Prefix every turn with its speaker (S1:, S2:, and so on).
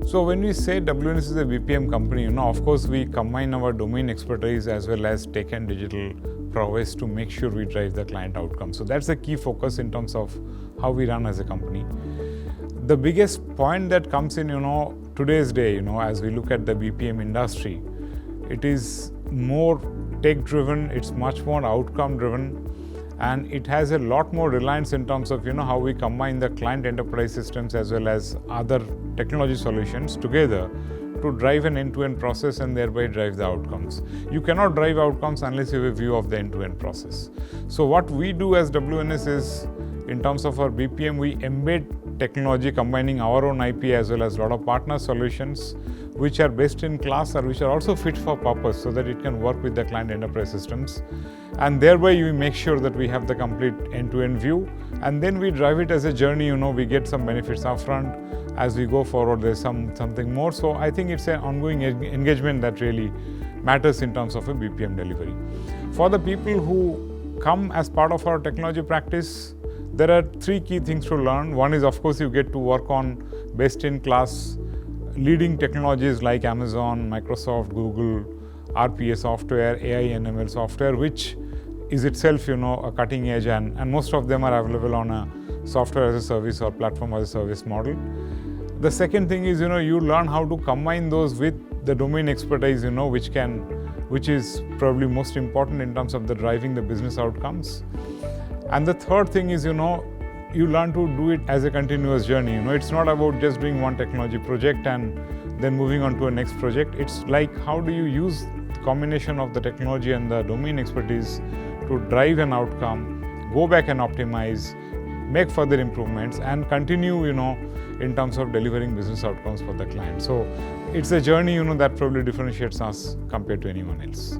S1: So when we say WNS is a BPM company, of course we combine our domain expertise as well as tech and digital prowess to make sure we drive the client outcome. So that's the key focus in terms of how we run as a company. The biggest point that comes in, today's day, as we look at the BPM industry, it is more tech-driven, it's much more outcome-driven, and it has a lot more reliance in terms of how we combine the client enterprise systems as well as other technology solutions together to drive an end-to-end process and thereby drive the outcomes. You cannot drive outcomes unless you have a view of the end-to-end process. So what we do as WNS is, in terms of our BPM, we embed technology combining our own IP as well as a lot of partner solutions which are best in class or which are also fit for purpose so that it can work with the client enterprise systems. And thereby we make sure that we have the complete end-to-end view, and then we drive it as a journey. We get some benefits upfront. As we go forward, there's something more. So I think it's an ongoing engagement that really matters in terms of a BPM delivery. For the people who come as part of our technology practice, there are three key things to learn. One is, of course, you get to work on best-in-class leading technologies like Amazon, Microsoft, Google, RPA software, AI and ML software, which is itself, a cutting edge, and most of them are available on a software as a service or platform as a service model. The second thing is, you learn how to combine those with the domain expertise, which is probably most important in terms of the driving the business outcomes. And the third thing is, you learn to do it as a continuous journey. It's not about just doing one technology project and then moving on to a next project. It's like, how do you use the combination of the technology and the domain expertise to drive an outcome, go back and optimize, make further improvements, and continue, in terms of delivering business outcomes for the client. So it's a journey, that probably differentiates us compared to anyone else.